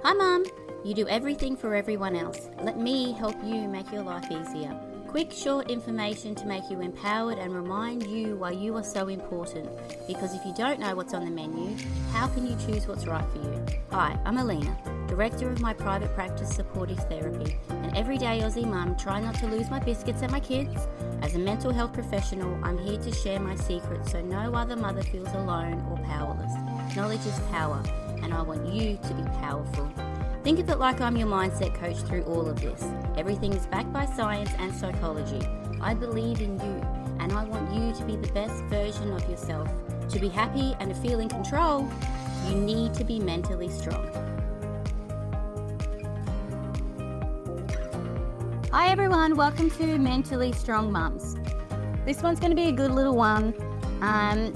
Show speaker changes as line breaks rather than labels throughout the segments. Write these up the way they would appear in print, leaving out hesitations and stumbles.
Hi Mum, you do everything for everyone else. Let me help you make your life easier. Quick, short information to make you empowered and remind you why you are so important. Because if you don't know what's on the menu, how can you choose what's right for you? Hi, I'm Alina, Director of my private practice Supportive Therapy, an everyday Aussie mum trying not to lose my biscuits and my kids. As a mental health professional, I'm here to share my secrets so no other mother feels alone or powerless. Knowledge is power, and I want you to be powerful. Think of it like I'm your mindset coach through all of this. Everything is backed by science and psychology. I believe in you, and I want you to be the best version of yourself. To be happy and to feel in control, you need to be mentally strong. Hi everyone, welcome to Mentally Strong Mums. This one's going to be a good little one,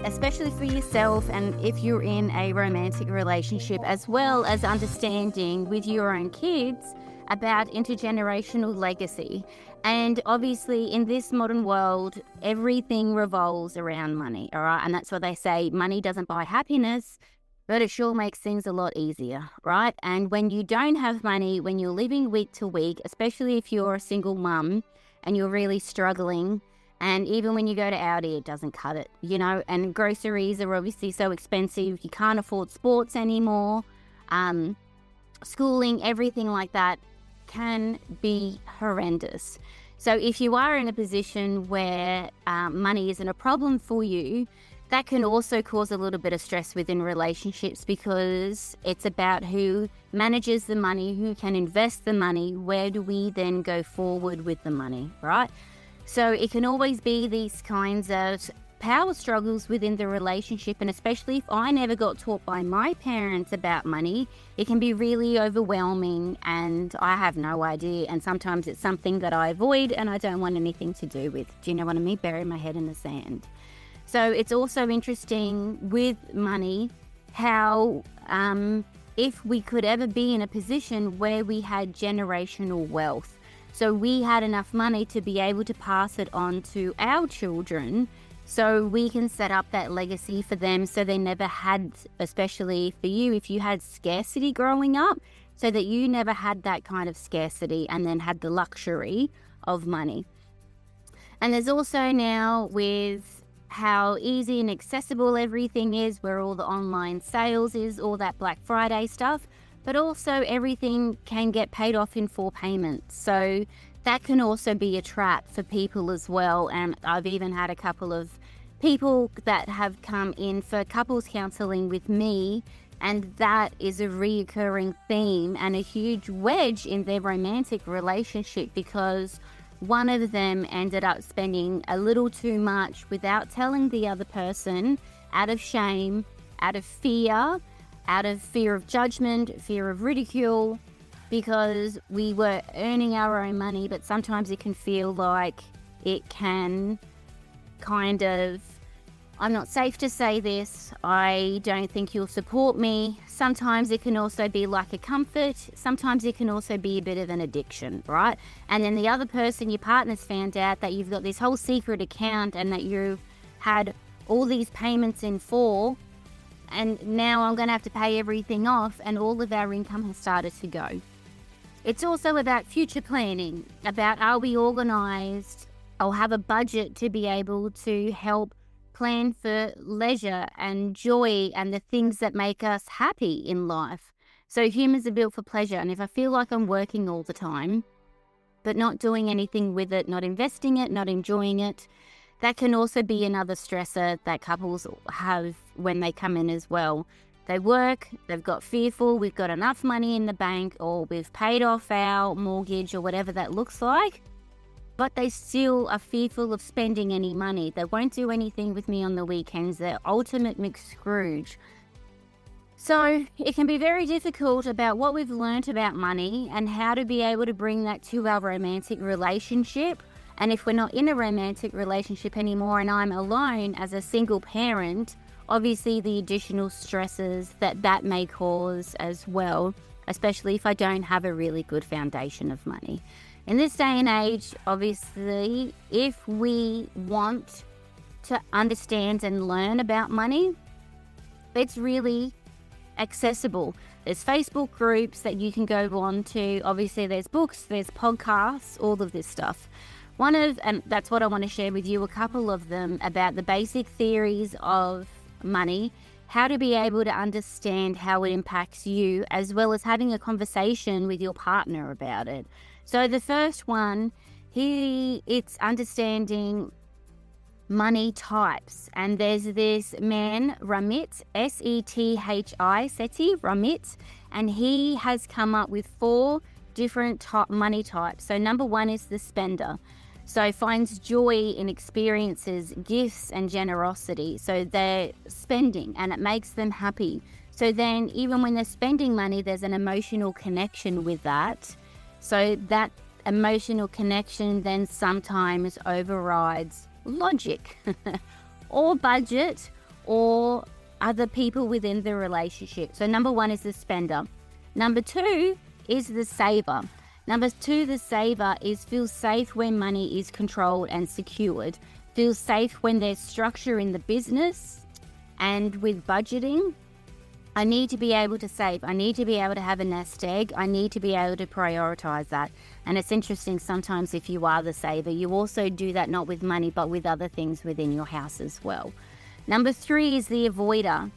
especially for yourself and if you're in a romantic relationship, as well as understanding with your own kids about intergenerational legacy. And obviously in this modern world, everything revolves around money, all right? And that's what they say, money doesn't buy happiness, but it sure makes things a lot easier, right? And when you don't have money, when you're living week to week, especially if you're a single mum and you're really struggling, and even when you go to Aldi, it doesn't cut it, you know, and groceries are obviously so expensive, you can't afford sports anymore, schooling, everything like that can be horrendous. So if you are in a position where money isn't a problem for you, that can also cause a little bit of stress within relationships because it's about who manages the money, who can invest the money, where do we then go forward with the money, right? So it can always be these kinds of power struggles within the relationship, and especially if I never got taught by my parents about money, it can be really overwhelming and I have no idea, and sometimes it's something that I avoid and I don't want anything to do with. Do you know what I mean? Bury my head in the sand. So it's also interesting with money how if we could ever be in a position where we had generational wealth, so we had enough money to be able to pass it on to our children so we can set up that legacy for them so they never had, especially for you, if you had scarcity growing up, so that you never had that kind of scarcity and then had the luxury of money. And there's also now with how easy and accessible everything is, where all the online sales is, all that Black Friday stuff, but also everything can get paid off in 4 payments. So that can also be a trap for people as well. And I've even had a couple of people that have come in for couples counselling with me, and that is a reoccurring theme and a huge wedge in their romantic relationship because one of them ended up spending a little too much without telling the other person, out of shame, out of fear of judgment, fear of ridicule, because we were earning our own money, but sometimes it can feel like it can kind of, I'm not safe to say this, I don't think you'll support me. Sometimes it can also be like a comfort. Sometimes it can also be a bit of an addiction, right? And then the other person, your partner's found out that you've got this whole secret account and that you've had all these payments in full, and now I'm going to have to pay everything off, and all of our income has started to go. It's also about future planning, about are we organised or have a budget to be able to help plan for leisure and joy and the things that make us happy in life. So humans are built for pleasure, and if I feel like I'm working all the time, but not doing anything with it, not investing it, not enjoying it, that can also be another stressor that couples have when they come in as well. They work, they've got fearful, we've got enough money in the bank, or we've paid off our mortgage or whatever that looks like, but they still are fearful of spending any money. They won't do anything with me on the weekends. They're ultimate McScrooge. So it can be very difficult about what we've learnt about money and how to be able to bring that to our romantic relationship. And if we're not in a romantic relationship anymore and I'm alone as a single parent, obviously the additional stresses that may cause as well, especially if I don't have a really good foundation of money. In this day and age, obviously, if we want to understand and learn about money, it's really accessible. There's Facebook groups that you can go on to. Obviously, there's books, there's podcasts, all of this stuff. And that's what I want to share with you, a couple of them about the basic theories of money, how to be able to understand how it impacts you, as well as having a conversation with your partner about it. So the first one, it's understanding money types. And there's this man, Ramit, Sethi, Ramit, and he has come up with 4 different money types. So number 1 is the spender. So finds joy in experiences, gifts, and generosity. So they're spending and it makes them happy. So then even when they're spending money, there's an emotional connection with that. So that emotional connection then sometimes overrides logic or budget or other people within the relationship. So number 1 is the spender. Number 2 is the saver. Number 2, the saver feels safe when money is controlled and secured. Feels safe when there's structure in the business and with budgeting. I need to be able to save. I need to be able to have a nest egg. I need to be able to prioritize that. And it's interesting, sometimes if you are the saver, you also do that not with money, but with other things within your house as well. Number 3 is the avoider.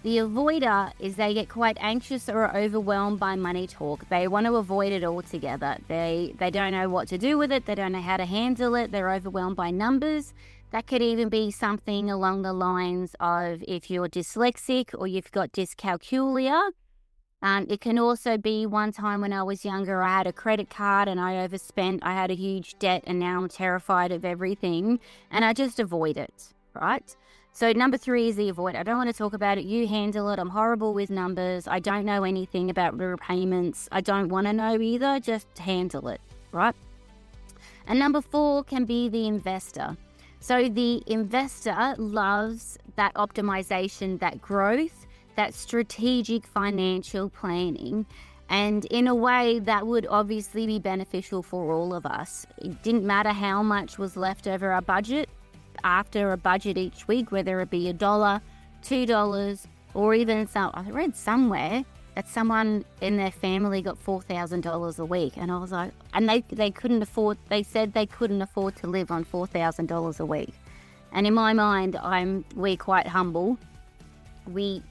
The avoider is they get quite anxious or overwhelmed by money talk. They want to avoid it altogether. They don't know what to do with it. They don't know how to handle it. They're overwhelmed by numbers. That could even be something along the lines of if you're dyslexic or you've got dyscalculia. It can also be one time when I was younger, I had a credit card and I overspent. I had a huge debt and now I'm terrified of everything and I just avoid it, right? So number 3 is the avoid. I don't want to talk about it. You handle it. I'm horrible with numbers. I don't know anything about repayments. I don't want to know either. Just handle it, right? And number 4 can be the investor. So the investor loves that optimization, that growth, that strategic financial planning. And in a way that would obviously be beneficial for all of us. It didn't matter how much was left over our budget. After a budget each week, whether it be $1, $2, or even I read somewhere that someone in their family got $4,000 a week, and I was like, and they couldn't afford. They said they couldn't afford to live on $4,000 a week, and in my mind, we're quite humble. We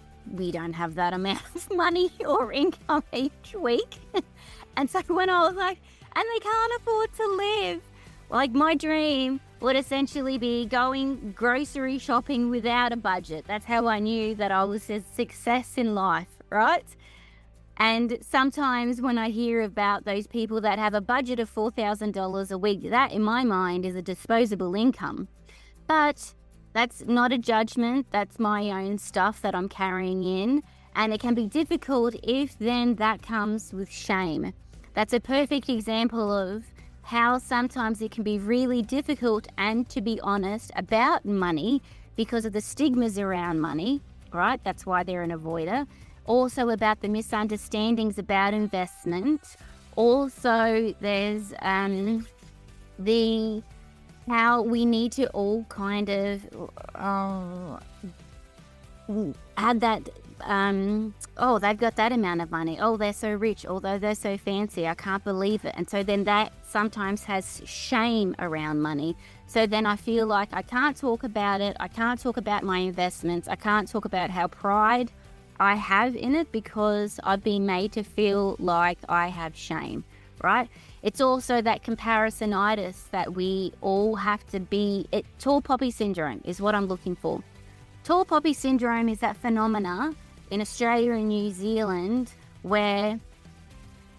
don't have that amount of money or income each week, and so when I was like, and they can't afford to live, like my dream would essentially be going grocery shopping without a budget. That's how I knew that I was a success in life, right? And sometimes when I hear about those people that have a budget of $4,000 a week, that in my mind is a disposable income. But that's not a judgment. That's my own stuff that I'm carrying in. And it can be difficult if then that comes with shame. That's a perfect example of how sometimes it can be really difficult and to be honest about money because of the stigmas around money, right? That's why they're an avoider. Also about the misunderstandings about investment. Also there's how we need to all kind of add that they've got that amount of money. Oh, they're so rich, although they're so fancy. I can't believe it. And so then that sometimes has shame around money. So then I feel like I can't talk about it. I can't talk about my investments. I can't talk about how pride I have in it because I've been made to feel like I have shame, right? It's also that comparisonitis that we all have to be. Tall poppy syndrome is what I'm looking for. Tall poppy syndrome is that phenomena in Australia and New Zealand where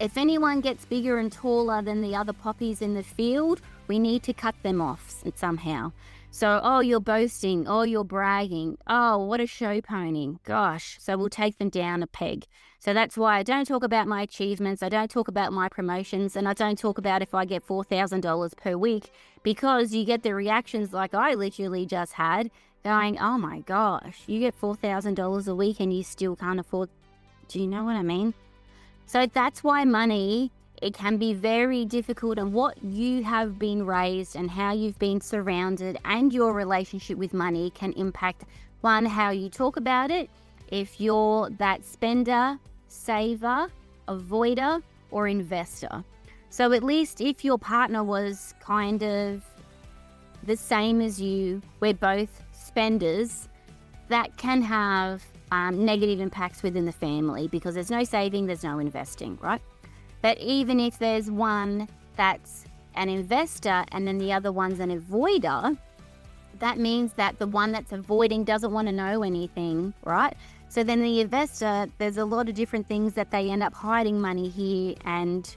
if anyone gets bigger and taller than the other poppies in the field, we need to cut them off somehow. So, oh, you're boasting, oh, you're bragging, oh, what a show pony, gosh. So we'll take them down a peg. So that's why I don't talk about my achievements, I don't talk about my promotions, and I don't talk about if I get $4,000 per week, because you get the reactions like I literally just had, going, oh my gosh, you get $4,000 a week and you still can't afford. Do you know what I mean? So that's why money, it can be very difficult, and what you have been raised and how you've been surrounded and your relationship with money can impact, one, how you talk about it. if you're that spender, saver, avoider, or investor. So at least if your partner was kind of the same as you, we're both spenders, that can have negative impacts within the family because there's no saving, there's no investing, right? But even if there's one that's an investor and then the other one's an avoider, that means that the one that's avoiding doesn't want to know anything, right? So then the investor, there's a lot of different things that they end up hiding money here and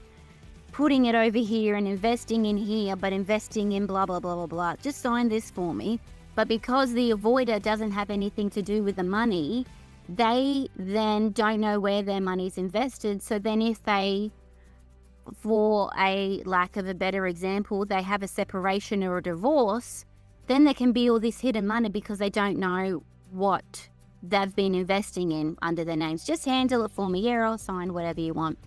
putting it over here and investing in here, but investing in blah, blah, blah, blah, blah. Just sign this for me. But because the avoider doesn't have anything to do with the money, they then don't know where their money's invested. So then if they, for a lack of a better example, they have a separation or a divorce, then there can be all this hidden money because they don't know what they've been investing in under their names. Just handle it for me. Yeah, I'll sign whatever you want.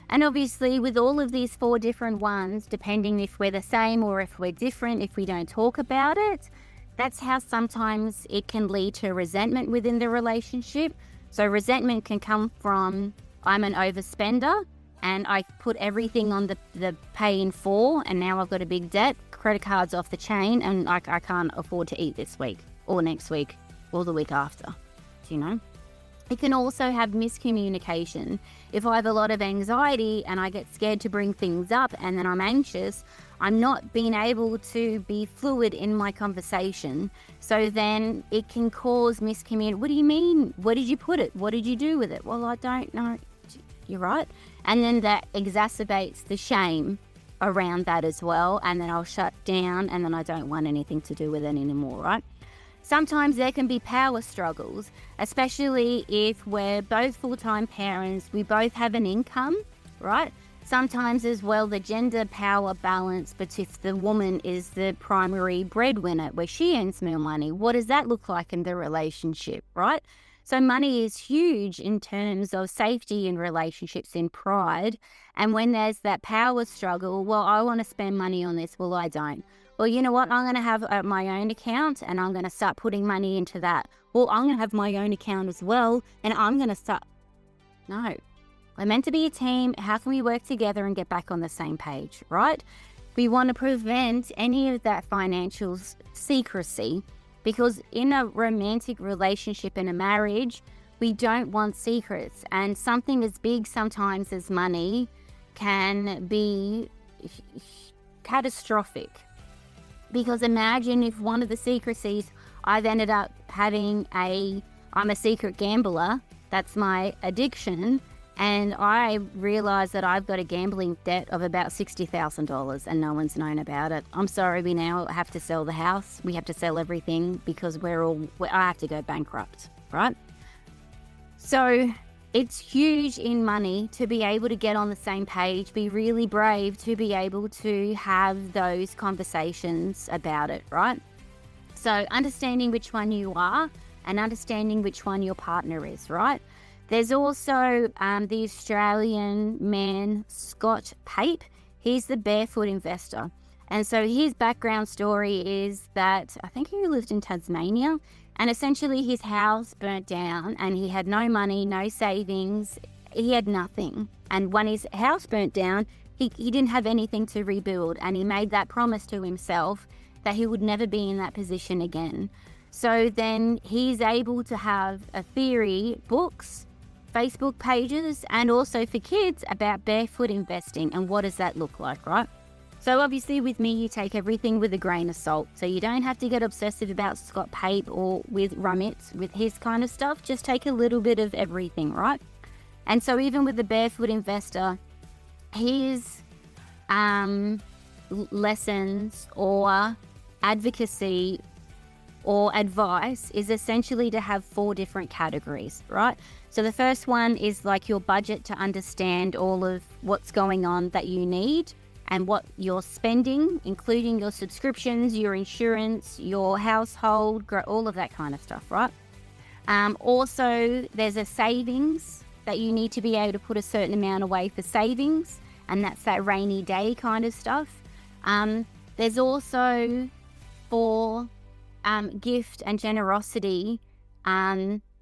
And obviously with all of these 4 different ones, depending if we're the same or if we're different, if we don't talk about it, that's how sometimes it can lead to resentment within the relationship. So resentment can come from, I'm an overspender and I put everything on the pay in full and now I've got a big debt, credit cards off the chain, and I can't afford to eat this week or next week or the week after, you know? It can also have miscommunication. If I have a lot of anxiety and I get scared to bring things up and then I'm anxious, I'm not being able to be fluid in my conversation. So then it can cause miscommunication. What do you mean? Where did you put it? What did you do with it? Well, I don't know. You're right. And then that exacerbates the shame around that as well. And then I'll shut down and then I don't want anything to do with it anymore, right? Sometimes there can be power struggles, especially if we're both full-time parents, we both have an income, right? Sometimes as well, the gender power balance, but if the woman is the primary breadwinner, where she earns more money, what does that look like in the relationship, right? So money is huge in terms of safety in relationships, in pride. And when there's that power struggle, well, I want to spend money on this, well, I don't. Well, you know what? I'm going to have my own account and I'm going to start putting money into that. Well, I'm going to have my own account as well and I'm going to start. No, we're meant to be a team. How can we work together and get back on the same page, right? We want to prevent any of that financial secrecy because in a romantic relationship, in a marriage, we don't want secrets. And something as big sometimes as money can be catastrophic. Because imagine if one of the secrecies, I've ended up having I'm a secret gambler, that's my addiction, and I realised that I've got a gambling debt of about $60,000 and no one's known about it. I'm sorry, we now have to sell the house, we have to sell everything because I have to go bankrupt, right? So it's huge in money to be able to get on the same page, be really brave to be able to have those conversations about it, right? So understanding which one you are and understanding which one your partner is, right? There's also the Australian man, Scott Pape. He's the Barefoot Investor. And so his background story is that I think he lived in Tasmania. And essentially his house burnt down and he had no money, no savings. He had nothing. And when his house burnt down, he didn't have anything to rebuild. And he made that promise to himself that he would never be in that position again. So then he's able to have a theory, books, Facebook pages, and also for kids about barefoot investing and what does that look like, right? So obviously with me, you take everything with a grain of salt. So you don't have to get obsessive about Scott Pape or with Rumitz, with his kind of stuff. Just take a little bit of everything, right? And so even with the Barefoot Investor, his lessons or advocacy or advice is essentially to have 4 different categories, right? So the first one is like your budget to understand all of what's going on that you need and what you're spending, including your subscriptions, your insurance, your household, all of that kind of stuff, right? Also, there's a savings that you need to be able to put a certain amount away for savings, and that's that rainy day kind of stuff. There's also for gift and generosity,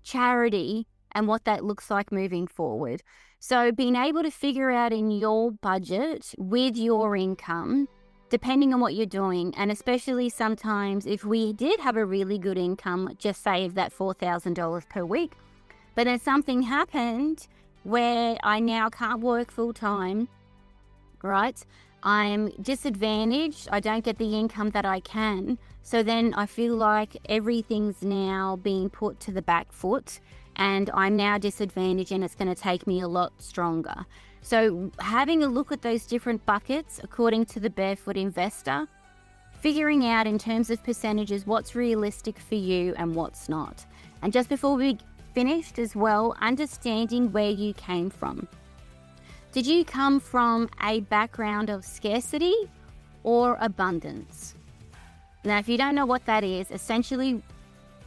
charity, and what that looks like moving forward. So being able to figure out in your budget with your income, depending on what you're doing, and especially sometimes if we did have a really good income, just say of that $4,000 per week, but then something happened where I now can't work full time, right? I'm disadvantaged. I don't get the income that I can. So then I feel like everything's now being put to the back foot and I'm now disadvantaged and it's going to take me a lot stronger. So having a look at those different buckets according to the Barefoot Investor, figuring out in terms of percentages what's realistic for you and what's not. And just before we finished as well, understanding where you came from. Did you come from a background of scarcity or abundance? Now, if you don't know what that is, essentially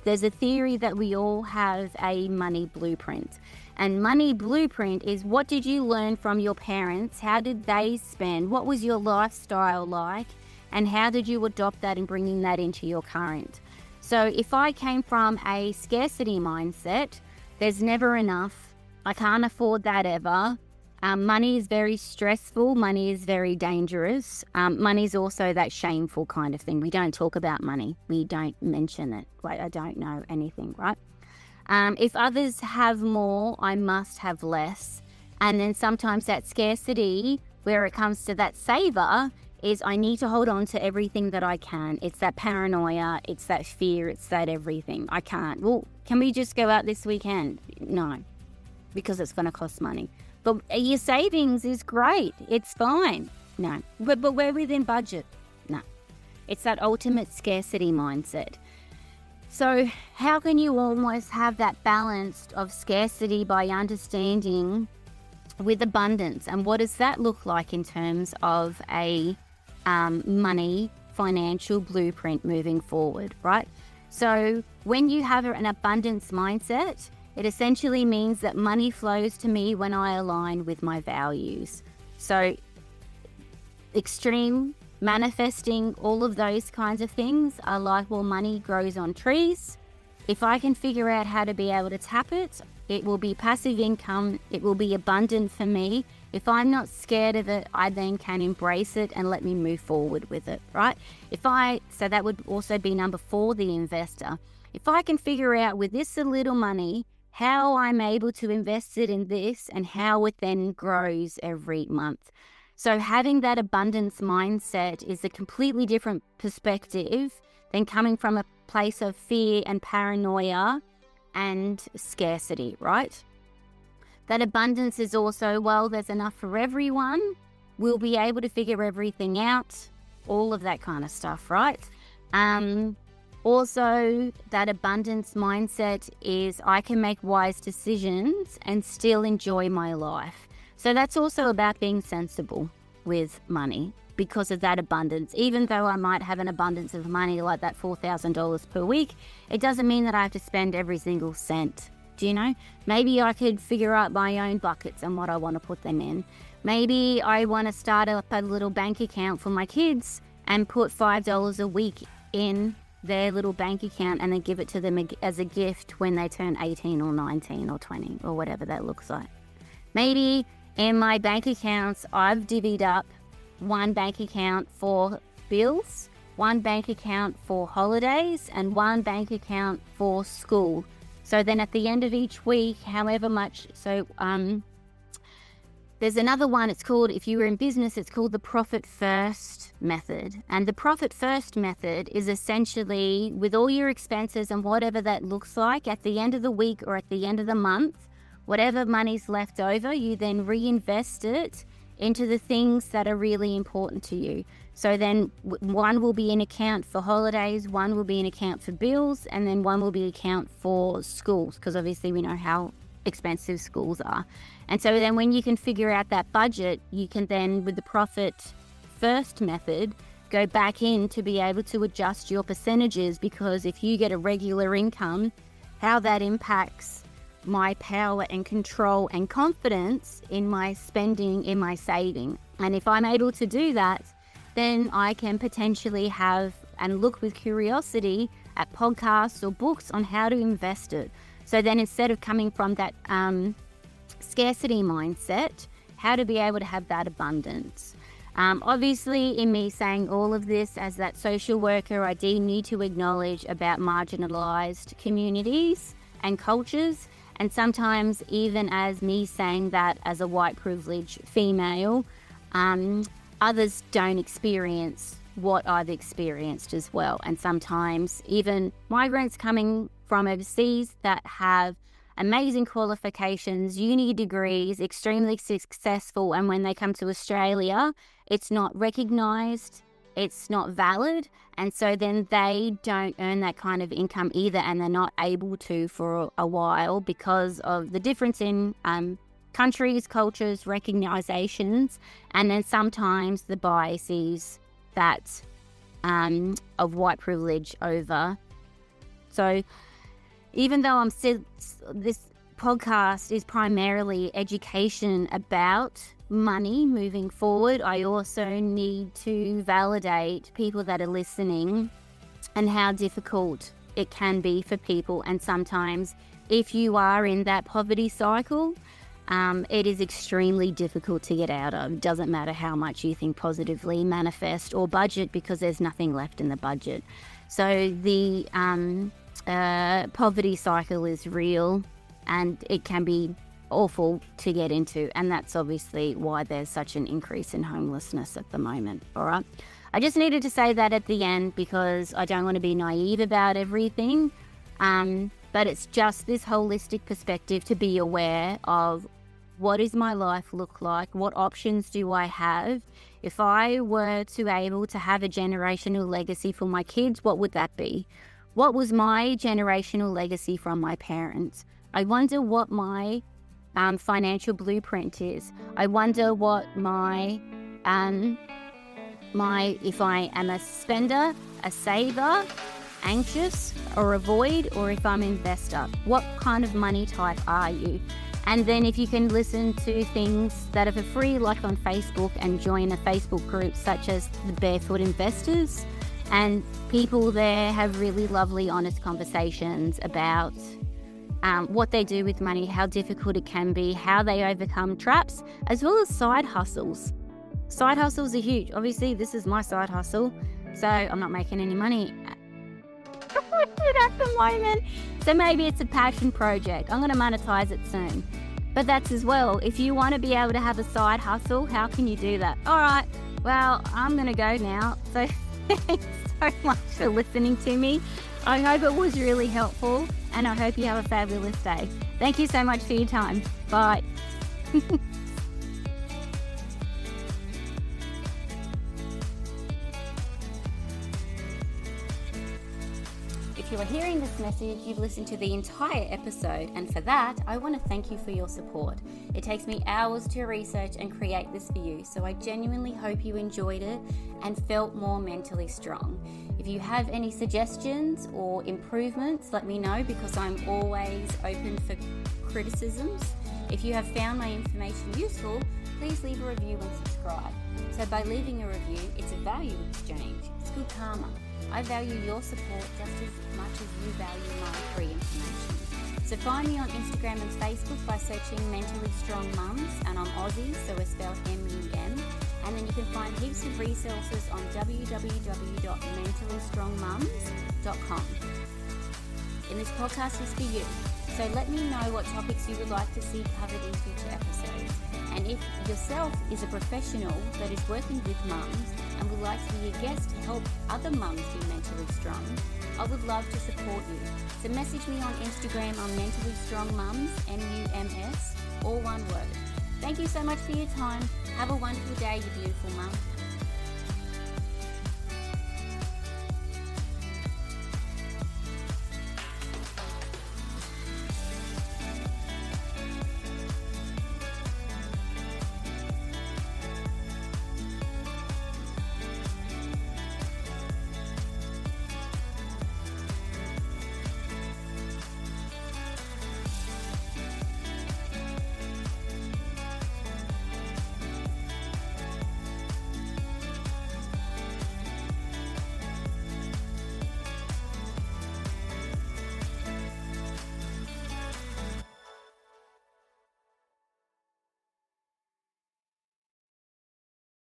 there's a theory that we all have a money blueprint. And money blueprint is, what did you learn from your parents? How did they spend? What was your lifestyle like? And how did you adopt that and bringing that into your current? So if I came from a scarcity mindset, there's never enough. I can't afford that ever. Money is very stressful. Money is very dangerous. Money is also that shameful kind of thing. We don't talk about money. We don't mention it. Like, I don't know anything, right? If others have more, I must have less. And then sometimes that scarcity, where it comes to that saver, is I need to hold on to everything that I can. It's that paranoia, it's that fear, it's that everything. I can't. Well, can we just go out this weekend? No, because it's going to cost money. But your savings is great. It's fine. No, but we're within budget. No, it's that ultimate scarcity mindset. So how can you almost have that balance of scarcity by understanding with abundance? And what does that look like in terms of a money financial blueprint moving forward, right? So when you have an abundance mindset, it essentially means that money flows to me when I align with my values. So extreme manifesting, all of those kinds of things are like, well, money grows on trees. If I can figure out how to be able to tap it, it will be passive income. It will be abundant for me. If I'm not scared of it, I then can embrace it and let me move forward with it, right? So that would also be number 4, the investor. If I can figure out with this a little money, how I'm able to invest it in this and how it then grows every month. So having that abundance mindset is a completely different perspective than coming from a place of fear and paranoia and scarcity, right? That abundance is also, well, there's enough for everyone. We'll be able to figure everything out, all of that kind of stuff, right? Also, that abundance mindset is I can make wise decisions and still enjoy my life. So that's also about being sensible with money because of that abundance. Even though I might have an abundance of money like that $4,000 per week, it doesn't mean that I have to spend every single cent. Do you know? Maybe I could figure out my own buckets and what I want to put them in. Maybe I want to start up a little bank account for my kids and put $5 a week in their little bank account and then give it to them as a gift when they turn 18 or 19 or 20 or whatever that looks like. Maybe in my bank accounts, I've divvied up one bank account for bills, one bank account for holidays, and one bank account for school. So then at the end of each week, however much, there's another one, it's called, if you were in business, it's called the profit first method. And the profit first method is essentially with all your expenses and whatever that looks like at the end of the week or at the end of the month, whatever money's left over, you then reinvest it into the things that are really important to you. So then one will be an account for holidays, one will be an account for bills, and then one will be an account for schools, because obviously we know how expensive schools are. And so then when you can figure out that budget, you can then, with the profit first method, go back in to be able to adjust your percentages, because if you get a regular income, how that impacts my power and control and confidence in my spending, in my saving. And if I'm able to do that, then I can potentially have and look with curiosity at podcasts or books on how to invest it. So then instead of coming from that scarcity mindset, how to be able to have that abundance. Obviously, in me saying all of this as that social worker, I do need to acknowledge about marginalised communities and cultures. And sometimes even as me saying that as a white privileged female, others don't experience what I've experienced as well. And sometimes even migrants coming from overseas that have amazing qualifications, uni degrees, extremely successful, and when they come to Australia, it's not recognised, it's not valid, and so then they don't earn that kind of income either, and they're not able to for a while because of the difference in countries, cultures, recognisations, and then sometimes the biases that of white privilege over. So even though this podcast is primarily education about money moving forward, I also need to validate people that are listening and how difficult it can be for people. And sometimes if you are in that poverty cycle, it is extremely difficult to get out of. Doesn't matter how much you think positively, manifest or budget, because there's nothing left in the budget. So the poverty cycle is real and it can be awful to get into, and that's obviously why there's such an increase in homelessness at the moment. All right, I just needed to say that at the end because I don't want to be naive about everything, but it's just this holistic perspective to be aware of what does my life look like, what options do I have. If I were to able to have a generational legacy for my kids, what would that be? What was my generational legacy from my parents? I wonder what my financial blueprint is. I wonder what my if I am a spender, a saver, anxious, or avoid, or if I'm an investor. What kind of money type are you? And then if you can listen to things that are for free, like on Facebook, and join a Facebook group such as the Barefoot Investors, and people there have really lovely, honest conversations about what they do with money, how difficult it can be, how they overcome traps, as well as side hustles. Side hustles are huge. Obviously, this is my side hustle, so I'm not making any money at the moment. So maybe it's a passion project. I'm going to monetize it soon. But that's as well. If you want to be able to have a side hustle, how can you do that? All right, well, I'm going to go now. So thanks so much for listening to me. I hope it was really helpful, and I hope you have a fabulous day. Thank you so much for your time. Bye. If you are hearing this message, you've listened to the entire episode, and for that, I want to thank you for your support. It takes me hours to research and create this for you, so I genuinely hope you enjoyed it and felt more mentally strong. If you have any suggestions or improvements, let me know, because I'm always open for criticisms. If you have found my information useful, please leave a review and subscribe. So by leaving a review, it's a value exchange. It's good karma. I value your support just as much as you value my free information. So find me on Instagram and Facebook by searching Mentally Strong Mums, and I'm Aussie, so it's spelled MUM. And then you can find heaps of resources on www.mentallystrongmums.com. And this podcast is for you. So let me know what topics you would like to see covered in future episodes. And if yourself is a professional that is working with mums and would like to be a guest to help other mums be mentally strong, I would love to support you. So message me on Instagram on Mentally Strong Mums, MUMS, all one word. Thank you so much for your time. Have a wonderful day, you beautiful mum.